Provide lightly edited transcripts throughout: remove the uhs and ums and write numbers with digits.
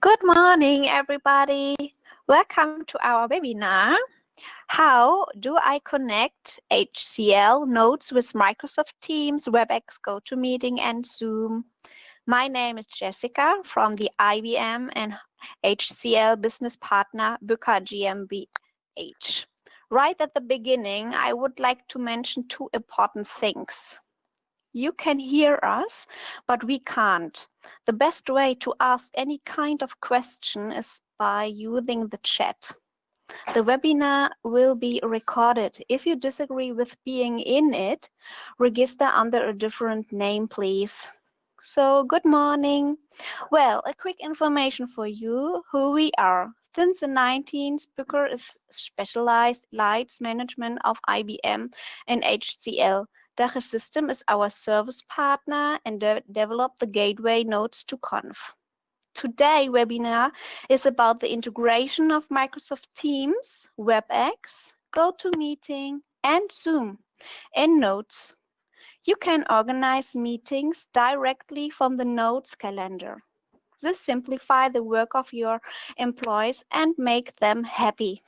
Good morning, everybody. Welcome to our webinar. How do I connect HCL Notes with Microsoft Teams, WebEx, GoToMeeting and Zoom? My name is Jessica from the IBM and HCL business partner Bücker GmbH. Right at the beginning, I would like to mention two important things. You can hear us, but we can't. The best way to ask any kind of question is by using the chat. The webinar will be recorded. If you disagree with being in it, register under a different name, please. So, good morning. Well, a quick information for you who we are. Since the 19th, Bücker is specialized lights management of IBM and HCL. Dache System is our service partner and developed the gateway notes to Conf. Today's webinar is about the integration of Microsoft Teams, WebEx, GoToMeeting, and Zoom in Notes. You can organize meetings directly from the Notes calendar. This simplifies the work of your employees and make them happy.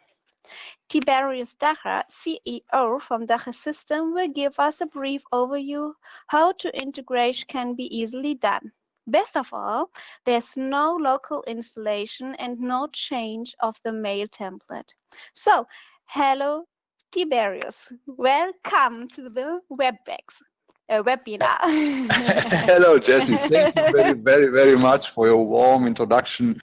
Tiberius Dache, CEO from Dache System, will give us a brief overview how to integration can be easily done. Best of all, there's no local installation and no change of the mail template. So, hello Tiberius, welcome to the WebEx webinar. Hello, Jesse. Thank you very much for your warm introduction.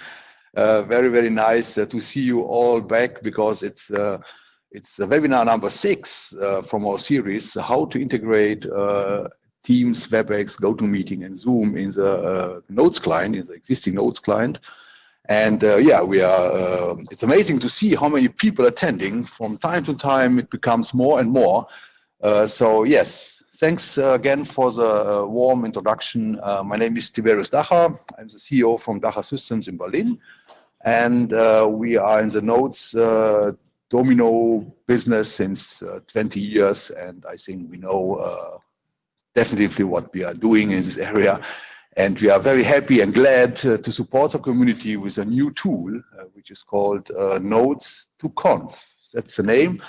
Very nice to see you all back because it's webinar number 6 from our series, how to integrate Teams, WebEx, GoToMeeting, and Zoom in the Notes client, in the existing Notes client. And yeah, we are. It's amazing to see how many people attending. From time to time, it becomes more and more. So yes. Thanks again for the warm introduction. My name is Tiberius Dache. I'm the CEO from Dache Systems in Berlin. And we are in the Notes domino business since 20 years. And I think we know definitely what we are doing in this area. And we are very happy and glad to support the community with a new tool, which is called Notes to Conf. That's the name.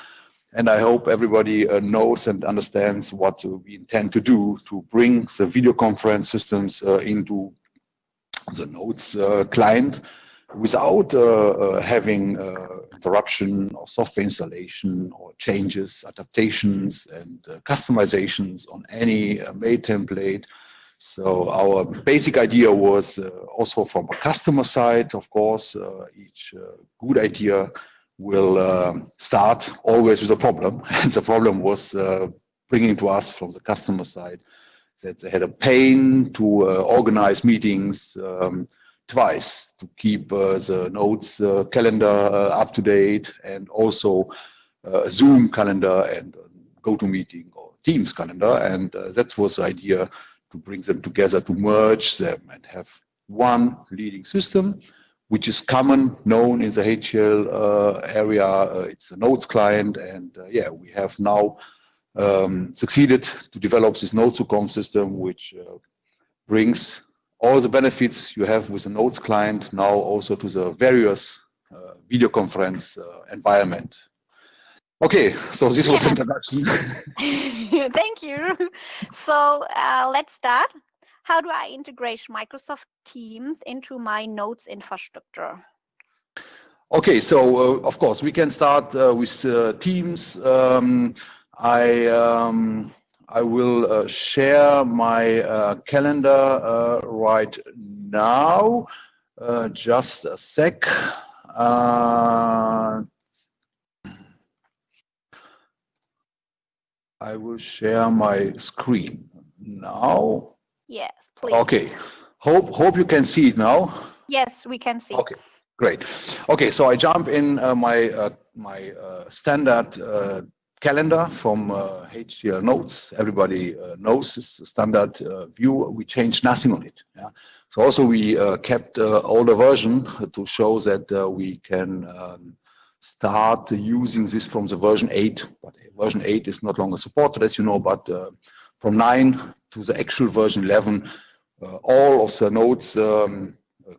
And I hope everybody knows and understands what we intend to do to bring the video conference systems into the Notes client without having interruption or software installation or changes, adaptations, and customizations on any mail template. So our basic idea was also from a customer side, of course, each good idea will start always with a problem. And the problem was bringing to us from the customer side that they had a pain to organize meetings twice to keep the Notes calendar up to date and also Zoom calendar and GoToMeeting or Teams calendar. And that was the idea, to bring them together, to merge them and have one leading system, which is common, known in the HCL area. It's a Notes client, and yeah, we have now succeeded to develop this Notes to Conf system, which brings all the benefits you have with a Notes client now also to the various video conference environment. Okay, so this was the introduction. Thank you. So let's start. How do I integrate Microsoft Teams into my Notes infrastructure? Okay, so of course we can start with Teams. I will share my calendar right now. Just a sec. I will share my screen now. Yes, please. Okay. Hope you can see it now. Yes, we can see. Okay, great. Okay, so I jump in my standard calendar from HCL Notes. Everybody knows this standard view. We changed nothing on it. Yeah? So also we kept older version to show that we can start using this from the version 8. But version 8 is not longer supported, as you know, but from 9 to the actual version 11, all of the Notes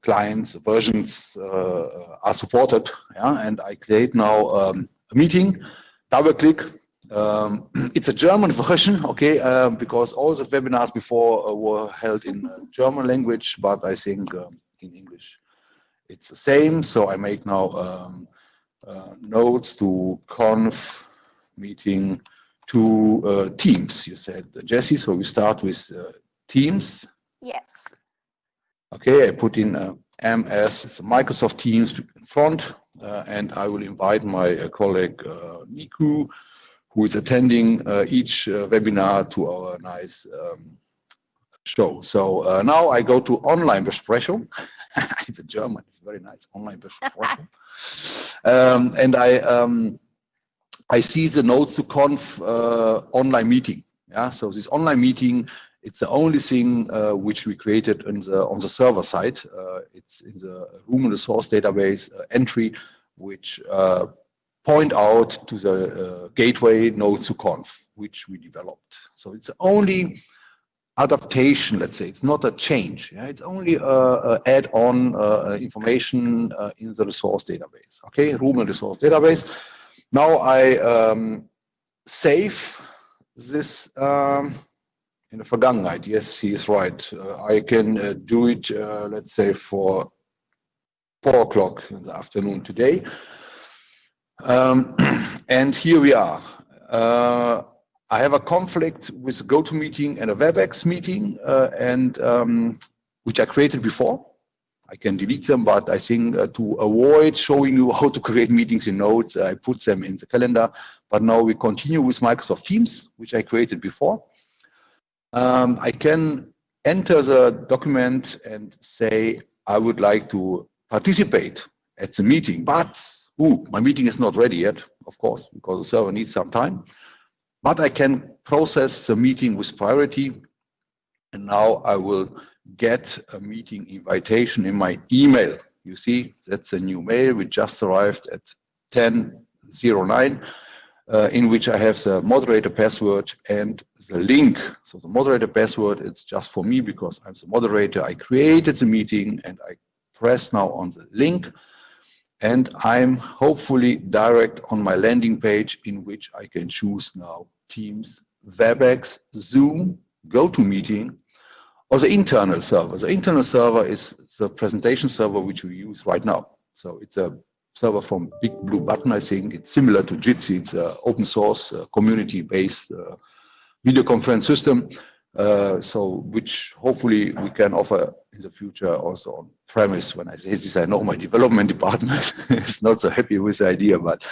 clients versions are supported. Yeah, and I create now a meeting. Double click. It's a German version, okay, because all the webinars before were held in German language, but I think in English it's the same. So I make now notes to conf meeting to Teams. You said, Jesse. So we start with Teams. Yes. Okay, I put in MS, it's Microsoft Teams in front, and I will invite my colleague Niku, who is attending each webinar to our nice show. So now I go to Online Besprechung. It's a German, it's very nice, Online Besprechung. And I see the notes to conf online meeting. Yeah, so this online meeting, it's the only thing which we created on the server side. It's in the human resource database entry, which point out to the gateway notes to conf, which we developed. So it's only adaptation, let's say. It's not a change. Yeah? It's only add-on information in the resource database. Okay, human resource database. Now I save this in the Vergangenheit. Yes, he is right. I can do it, let's say, for 4 o'clock in the afternoon today. And here we are. I have a conflict with a GoToMeeting and a WebEx meeting, which I created before. I can delete them, but I think to avoid showing you how to create meetings in Notes, I put them in the calendar. But now we continue with Microsoft Teams, which I created before. I can enter the document and say, I would like to participate at the meeting, but my meeting is not ready yet, of course, because the server needs some time. But I can process the meeting with priority. And now I will get a meeting invitation in my email. You see, that's a new mail which just arrived at 10:09, in which I have the moderator password and the link. So the moderator password, it's just for me because I'm the moderator. I created the meeting and I press now on the link. And I'm hopefully direct on my landing page in which I can choose now Teams, WebEx, Zoom, GoToMeeting, or the internal server. The internal server is the presentation server which we use right now. So it's a server from Big Blue Button, I think. It's similar to Jitsi. It's an open source, community-based video conference system. Which hopefully we can offer in the future also on premise. When I say this, I know my development department is not so happy with the idea, but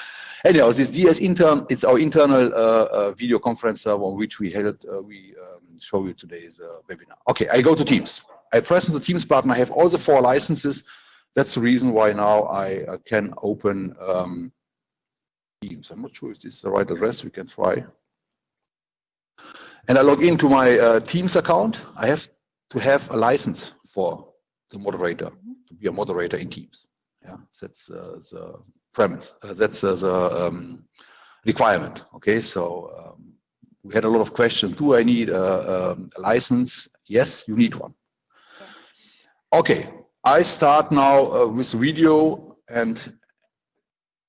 anyhow, this DS intern, it's our internal video conference server on which we held, we show you today's webinar. Okay, I go to Teams. I press on the Teams button. I have all the 4 licenses. That's the reason why now I can open Teams. I'm not sure if this is the right address. We can try. And I log into my Teams account. I have to have a license for the moderator, to be a moderator in Teams. Yeah, that's the premise. That's the requirement. Okay, so we had a lot of questions. Do I need a license? Yes, you need one. Okay, I start now with video, and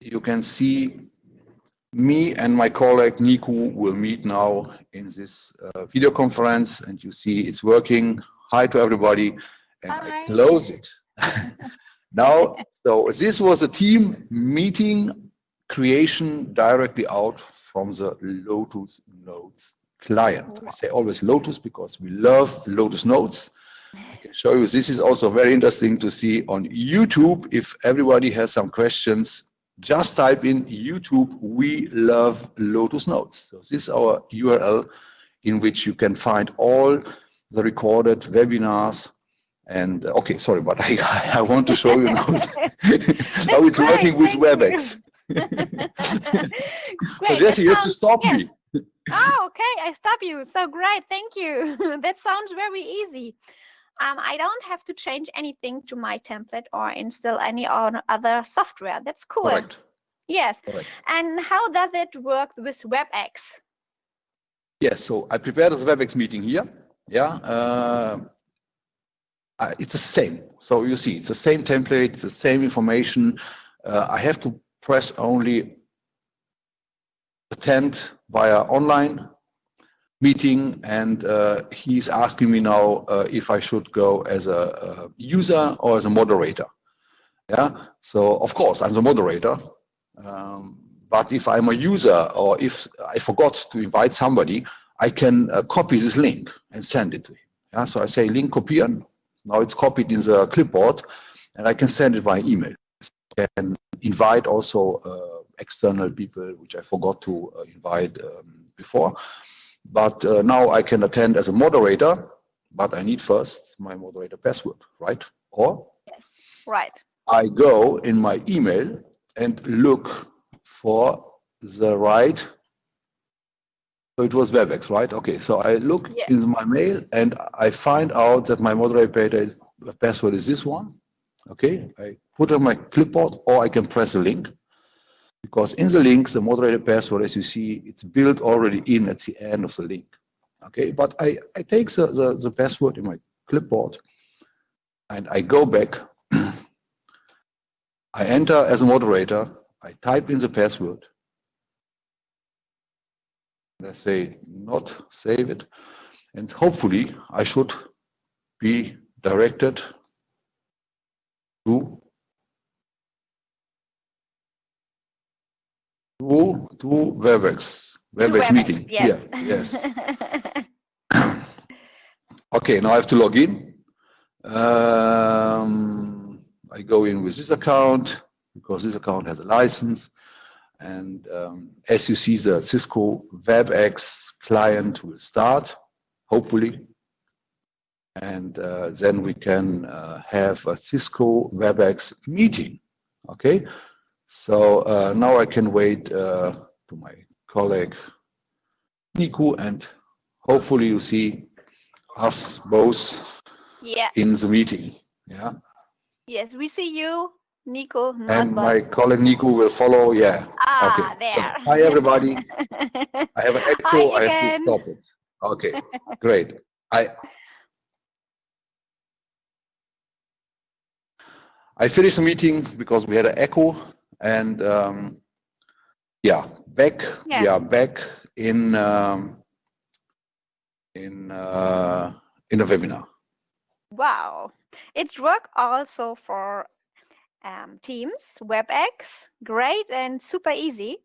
you can see me and my colleague Niku will meet now in this video conference, and you see it's working. Hi to everybody, and Hi. I close it. Now, so this was a team meeting creation directly out from the Lotus-Notes client. I say always Lotus because we love Lotus Notes. I can show you, this is also very interesting to see on YouTube. If everybody has some questions, just type in YouTube, We-Love-Lotus-Notes. So this is our URL in which you can find all the recorded webinars. And okay, sorry, but I want to show you now how it's working with WebEx. So Jesse, you have to stop me. Oh, okay, I stop you. So great, thank you. That sounds very easy. I don't have to change anything to my template or install any other software. That's cool. Correct. Yes. Correct. And how does it work with WebEx? Yes, so I prepared the WebEx meeting here. Yeah. it's the same. So you see, it's the same template, it's the same information. I have to press only attend via online meeting, and he's asking me now if I should go as a user or as a moderator. Yeah, so of course I'm the moderator, but if I'm a user or if I forgot to invite somebody, I can copy this link and send it to him. Yeah, so I say link kopieren. Now it's copied in the clipboard, and I can send it via email. I can invite also external people, which I forgot to invite before. But now I can attend as a moderator, but I need first my moderator password, right? Or Yes, right. I go in my email and look for the right. So it was WebEx, right? Okay, so I look Yes. in my mail and I find out that my moderator password is this one. Okay, I put on my clipboard, or I can press a link, because in the links, the moderator password, as you see, it's built already in at the end of the link. Okay, but I take the password in my clipboard and I go back. I enter as a moderator, I type in the password, and I say not save it, and hopefully I should be directed to WebEx meeting. Yes. Here, yes. Okay, now I have to log in. I go in with this account because this account has a license. And as you see, the Cisco WebEx client will start, hopefully. And then we can have a Cisco WebEx meeting. Okay, so now I can wait to my colleague Niku, and hopefully you see us both in the meeting. Yeah. Yes, we see you, Nico. And my colleague Niku will follow. Yeah. Okay. There. So hi everybody. I have an echo. Hi I have to again. stop it. Okay. Great. I finished the meeting because we had an echo, and yeah, back. Yeah. We are back in a webinar. Wow, it's work also for Teams, WebEx, great and super easy.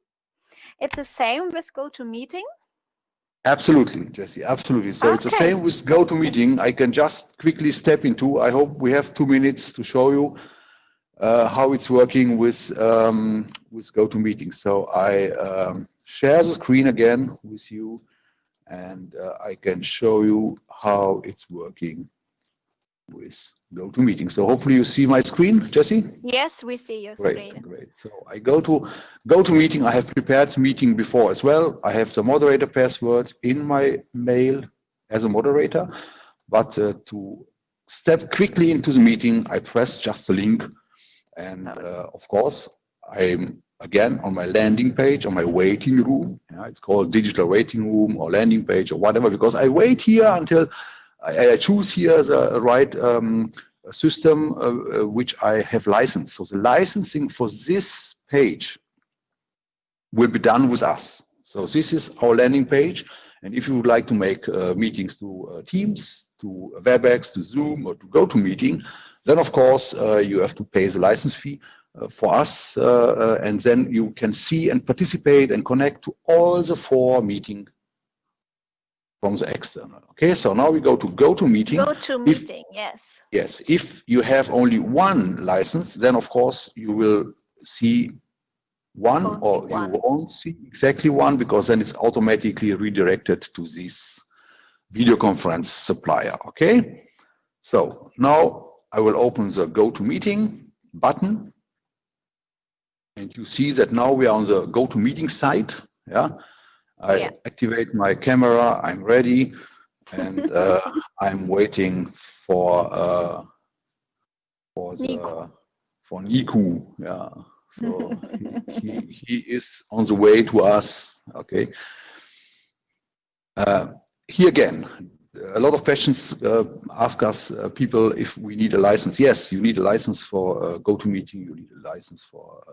It's the same with GoToMeeting. Absolutely, Jesse, absolutely. So it's the same with GoToMeeting. I can just quickly step into. I hope we have 2 minutes to show you how it's working with GoToMeeting. So I share the screen again with you, and I can show you how it's working with GoToMeeting. So hopefully you see my screen, Jesse? Yes, we see your screen. Great. So I go to GoToMeeting. I have prepared the meeting before as well. I have the moderator password in my mail as a moderator, but to step quickly into the meeting, I press just the link. And of course, I'm again on my landing page, on my waiting room. It's called digital waiting room or landing page or whatever, because I wait here until I choose here the right system which I have licensed. So the licensing for this page will be done with us. So this is our landing page. And if you would like to make meetings to Teams, to WebEx, to Zoom, or to GoToMeeting, then of course you have to pay the license fee for us, and then you can see and participate and connect to all the 4 meetings from the external. Okay, so now we go to GoToMeeting. GoToMeeting, yes. Yes, if you have only 1 license, then of course you will see one, or you won't see exactly 1, because then it's automatically redirected to this video conference supplier. Okay, so now I will open the GoToMeeting button, and you see that now we are on the GoToMeeting site. Yeah, I activate my camera. I'm ready, and I'm waiting for Niku. Yeah. So he is on the way to us. Okay. Here again, a lot of questions ask us people if we need a license. Yes, you need a license for GoToMeeting, you need a license for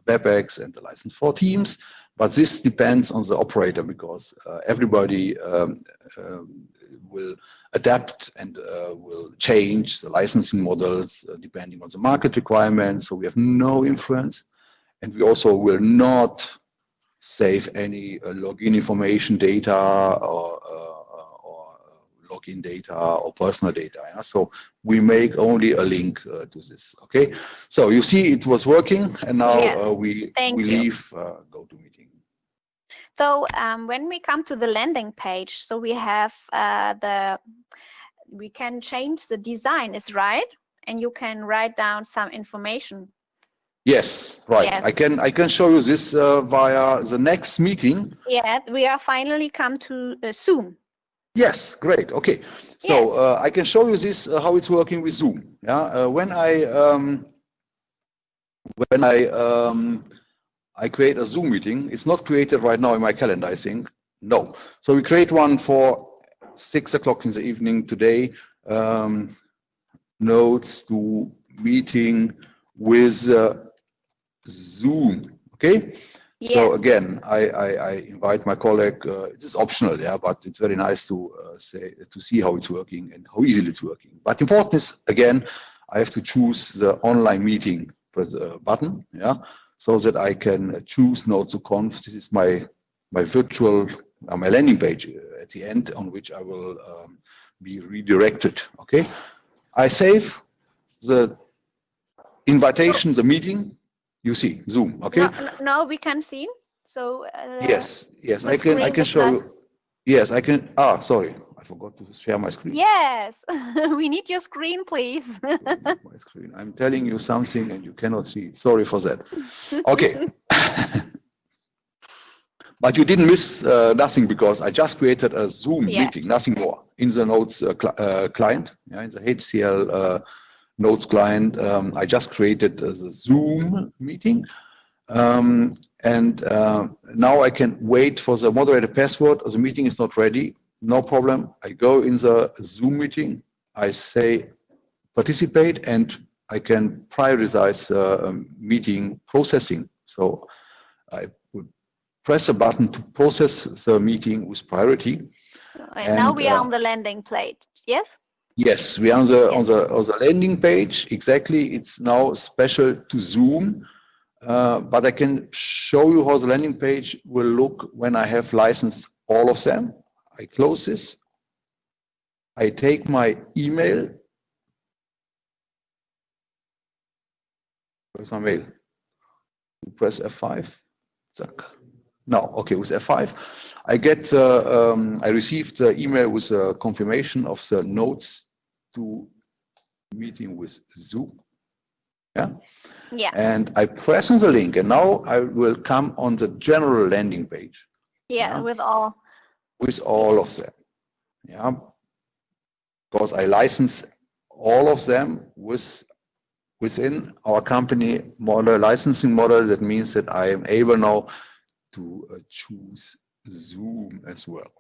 WebEx and a license for Teams, but this depends on the operator because everybody will adapt and will change the licensing models depending on the market requirements, so we have no influence, and we also will not save any login information data or login data or personal data. Yeah? So we make only a link to this. Okay. So you see, it was working, and now Yes. we Thank you. leave GoToMeeting. So when we come to the landing page, so we have we can change the design, is right? And you can write down some information. Yes, right. Yes. I can show you this via the next meeting. Yeah, we are finally come to Zoom. Yes, great. Okay, so Yes. I can show you this how it's working with Zoom. Yeah, when I create a Zoom meeting, it's not created right now in my calendar, I think. No. So we create one for 6 o'clock in the evening today. Notes to meeting with Zoom. Okay. Yes. So again, I invite my colleague. It is optional, yeah, but it's very nice to see how it's working and how easily it's working. But important is, again, I have to choose the online meeting button, yeah, so that I can choose Notes to Conf. This is my virtual my landing page at the end on which I will be redirected. Okay, I save the invitation, the meeting. You see Zoom, okay? No, we can see. So yes, I can show not... you. Yes, I can. Ah, sorry, I forgot to share my screen. Yes, we need your screen, please. My screen. I'm telling you something and you cannot see it. Sorry for that. Okay. But you didn't miss nothing because I just created a Zoom meeting, nothing more, in the Notes client, yeah, in the HCL Notes client. I just created the Zoom meeting. And now I can wait for the moderator password. The meeting is not ready. No problem. I go in the Zoom meeting. I say participate, and I can prioritize meeting processing. So I would press a button to process the meeting with priority. And now we are on the landing page. Yes. Yes, we are on the landing page. Exactly. It's now special to Zoom. But I can show you how the landing page will look when I have licensed all of them. I close this. I take my email. Where's my mail? Press F5. No, okay, with F5. I get, I received the email with a confirmation of the notes to meeting with Zoom. Yeah. Yeah. And I press on the link, and now I will come on the general landing page. Yeah, with all of them. Yeah. Because I license all of them within our company model, licensing model. That means that I am able now to choose Zoom as well.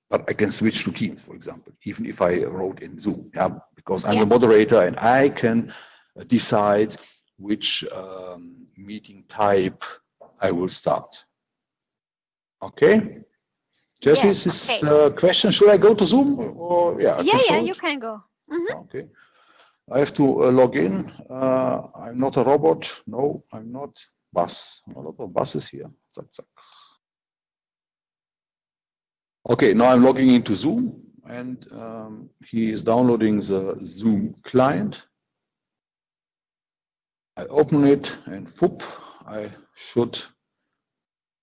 But I can switch to Teams, for example, even if I wrote in Zoom, yeah, because I'm the moderator and I can decide which meeting type I will start. Okay. Jesse, is this question, should I go to Zoom? Or, yeah, you can go. Okay. I have to log in. I'm not a robot. No, I'm not. Bus. A lot of buses here. Zack, zack. Okay, now I'm logging into Zoom, and he is downloading the Zoom client. I open it, and whoop, I should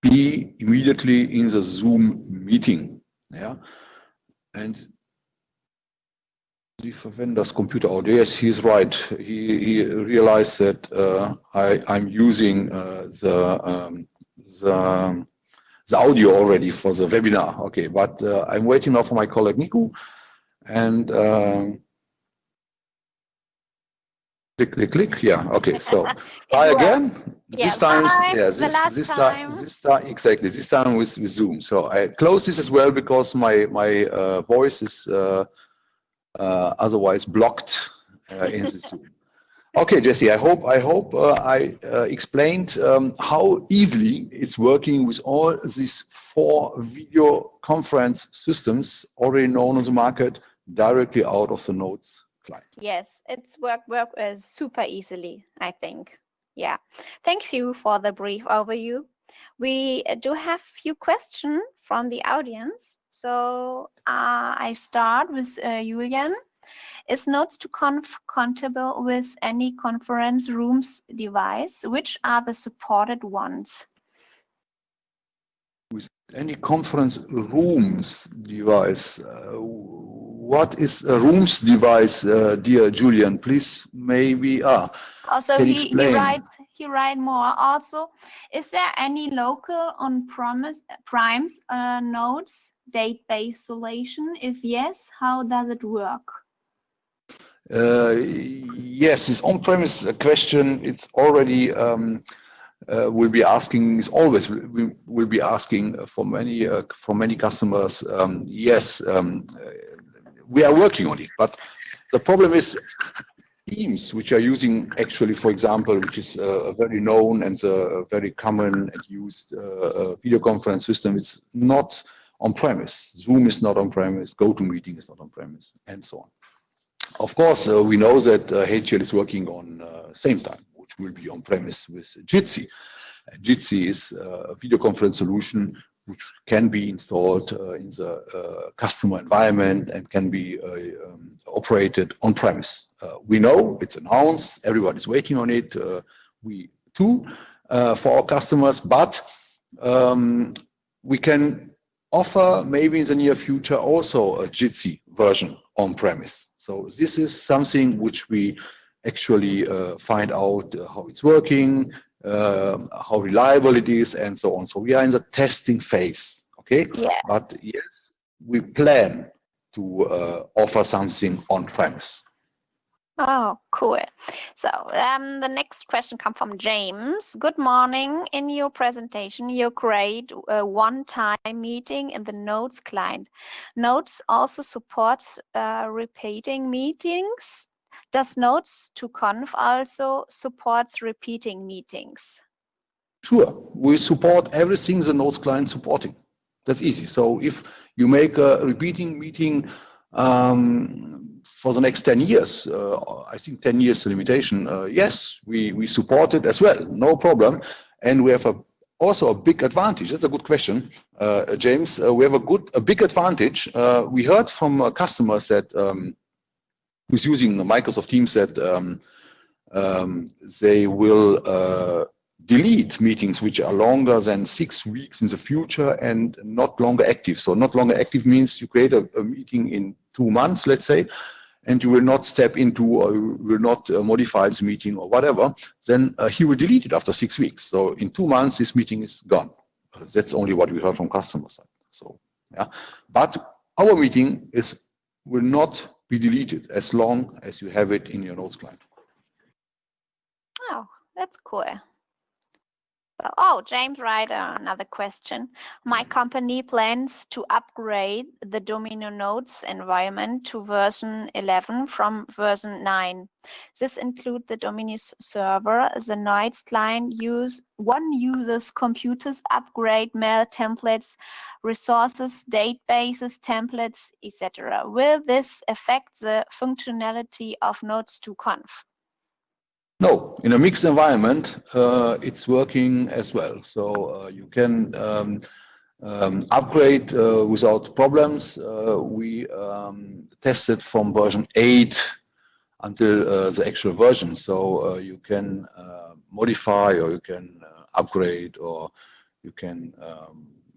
be immediately in the Zoom meeting. Yeah, and Sie verwenden das Computeraudio. Yes, he's right. He realized that I'm using the audio already for the webinar. Okay, but I'm waiting now for my colleague Nico, and Click, click, click. Yeah. Okay. So It try worked. again. Yes, This time, hi, yeah. the last time. This time exactly. This time with Zoom. So I close this as well because my voice is otherwise blocked in the Zoom. Okay, Jesse. I hope I explained how easily it's working with all these 4 video conference systems already known on the market directly out of the Notes client. Yes, it's work super easily, I think. Yeah. Thank you for the brief overview. We do have few questions from the audience. So I start with Julian. Is Notes to Conf compatible with any conference rooms device? Which are the supported ones? With any conference rooms device. What is a rooms device, dear Julian? Please, maybe Also, can you he explain? write more. Also, is there any local on-premise primes notes date-based solution? If yes, how does it work? Yes, this on-premise question. It's already will be asking. Is always we will be asking for many customers. Yes, we are working on it, but the problem is teams which are using actually, for example, which is a very known and a very common and used video conference system. It's not on premise. Zoom is not on premise. GoToMeeting is not on premise, and so on. Of course, we know that HCL is working on same time, which will be on premise with Jitsi. Jitsi is a video conference solution which can be installed in the customer environment and can be operated on premise. We know it's announced, everybody's waiting on it. We too for our customers, but we can offer maybe in the near future also a Jitsi version on premise. So this is something which we actually find out how it's working, how reliable it is, and so on. So we are in the testing phase, okay? Yeah. But yes, we plan to offer something on premise. Oh, cool. So the next question comes from James. Good morning. In your presentation, you create a one-time meeting in the Notes client. Notes also supports repeating meetings. Does Notes to Conf also supports repeating meetings? Sure, we support everything the Notes client supporting. That's easy. So if you make a repeating meeting for the next 10 years, I think 10 years limitation, yes, we support it as well, no problem. And we have also a big advantage. That's a good question, James. We have a big advantage. We heard from customers that who's using Microsoft Teams that they will delete meetings which are longer than 6 weeks in the future and not longer active. So not longer active means you create a meeting in 2 months, let's say, and you will not step into or you will not modify the meeting or whatever, then he will delete it after 6 weeks. So in 2 months, this meeting is gone. That's only what we heard from customer side. So, yeah, but our meeting will not be deleted as long as you have it in your Notes client. Oh, that's cool. Oh, James write another question. My company plans to upgrade the Domino Notes environment to version 11 from version 9. This includes the Domino server, the Notes client one user's computers, upgrade mail templates, resources, databases, templates, etc. Will this affect the functionality of Notes to Conf? No, in a mixed environment, it's working as well. So you can upgrade without problems. We tested from version 8 until the actual version. So you can modify or you can upgrade or you can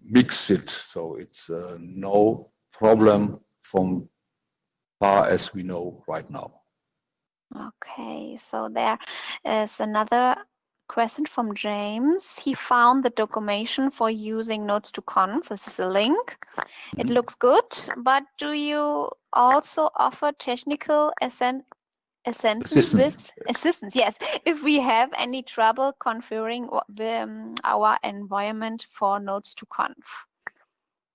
mix it. So it's no problem from far as we know right now. Okay, so there is another question from James. He found the documentation for using Notes to Conf. This is a link. It looks good, but do you also offer technical assistance, yes. If we have any trouble configuring our environment for Notes to Conf.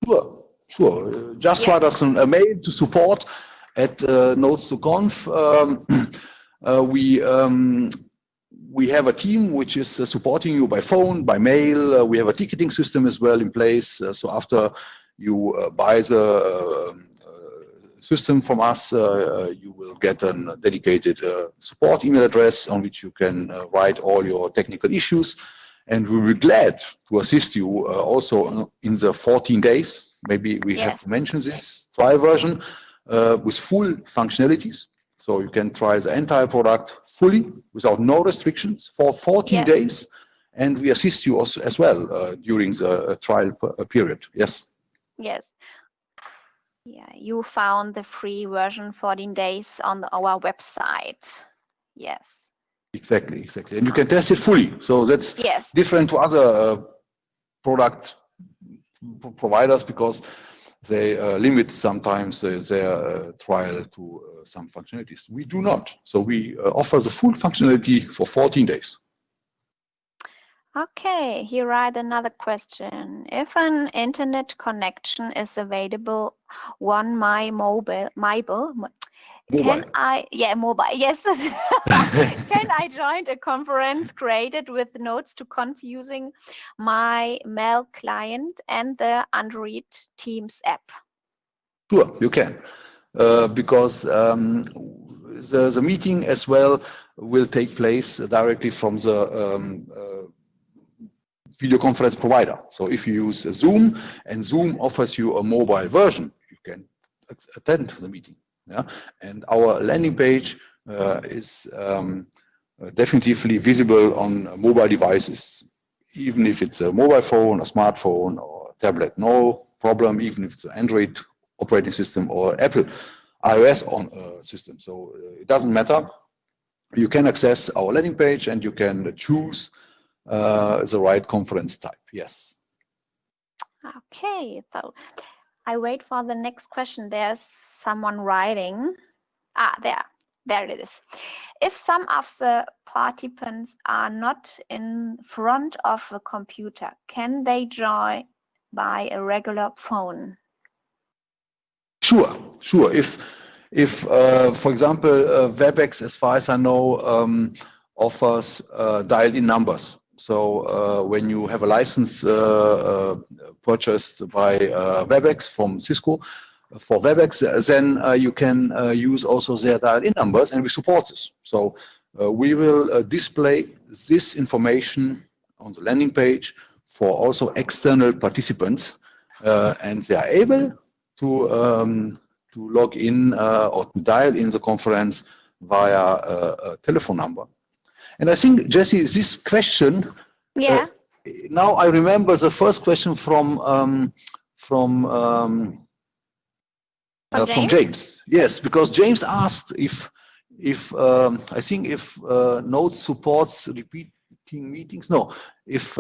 Sure, sure. Just write us a mail to support at Notes to Conf. We have a team which is supporting you by phone, by mail. We have a ticketing system as well in place. So after you buy the system from us, you will get a dedicated support email address on which you can write all your technical issues. And we will be glad to assist you also in the 14 days. Maybe we have mentioned this trial version with full functionalities. So you can try the entire product fully without no restrictions for 14 days. And we assist you also as well during the trial period. Yes. Yes. Yeah, you found the free version 14 days on our website. Yes. Exactly, exactly. And you can test it fully. So that's different to other product providers because they limit sometimes their trial to some functionalities. We do not. So we offer the full functionality for 14 days. Okay, here I another question. If an internet connection is available on my mobile, can I, mobile, yes. Can I join a conference created with Notes to Conf using my mail client and the Android Teams app? Sure, you can. Because the meeting as well will take place directly from the video conference provider. So if you use Zoom and Zoom offers you a mobile version, you can attend the meeting. Yeah? And our landing page is definitively visible on mobile devices, even if it's a mobile phone, a smartphone, or a tablet. No problem, even if it's an Android operating system or Apple iOS system. So it doesn't matter. You can access our landing page and you can choose the right conference type. Yes. Okay, so I wait for the next question. There's someone writing. There it is. If some of the participants are not in front of a computer, can they join by a regular phone? Sure, sure. If for example, WebEx, as far as I know, offers dial-in numbers. So when you have a license purchased by WebEx from Cisco for WebEx, then you can use also their dial-in numbers, and we support this. So we will display this information on the landing page for also external participants, and they are able to log in or to dial in the conference via a telephone number. And I think, Jesse, this question, now I remember the first question from James. Yes, because James asked if I think if Notes supports repeating meetings. No, if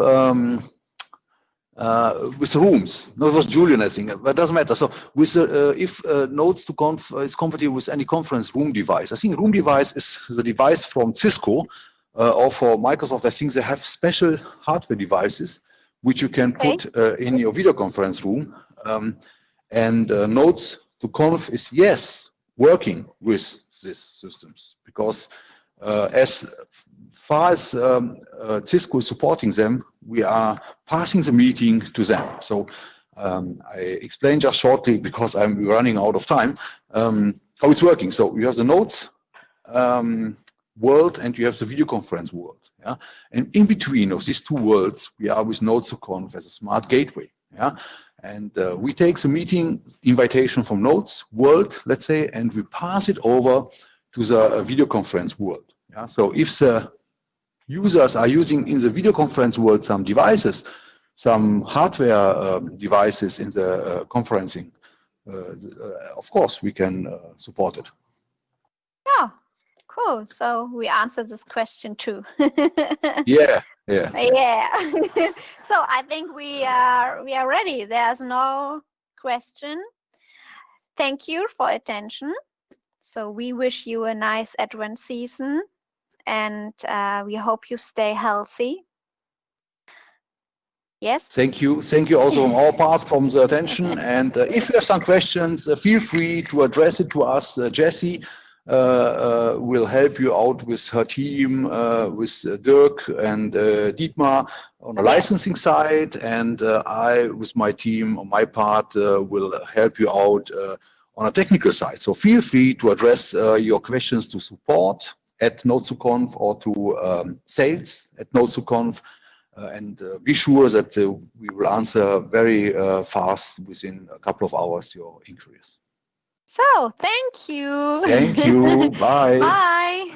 with rooms. No, it was Julian, I think, but it doesn't matter. So with if Notes to Conf is compatible with any conference room device. I think room device is the device from Cisco or for Microsoft. I think they have special hardware devices which you can put in your video conference room. And Notes to Conf is, yes, working with these systems because as far as Cisco is supporting them, we are passing the meeting to them. So I explained just shortly, because I'm running out of time, how it's working. So you have the Notes world and you have the video conference world. Yeah? And in between of these two worlds, we are with Notes to Conf as a smart gateway. Yeah? And we take the meeting invitation from Notes world, let's say, and we pass it over to the video conference world. Yeah? So if the users are using in the video conference world some devices, some hardware devices in the conferencing, of course we can support it. Yeah, cool. So we answered this question too. Yeah. So I think we are ready. There's no question. Thank you for attention. So we wish you a nice Advent season, and we hope you stay healthy. Yes. Thank you. Thank you also on our part from the attention. And if you have some questions, feel free to address it to us. Jessie will help you out with her team, with Dirk and Dietmar on the licensing side. And I, with my team, on my part, will help you out on a technical side. So feel free to address your questions to support at Notes2Conf or to sales at Notes2Conf. And be sure that we will answer very fast within a couple of hours your inquiries. So, thank you. Thank you. Bye. Bye.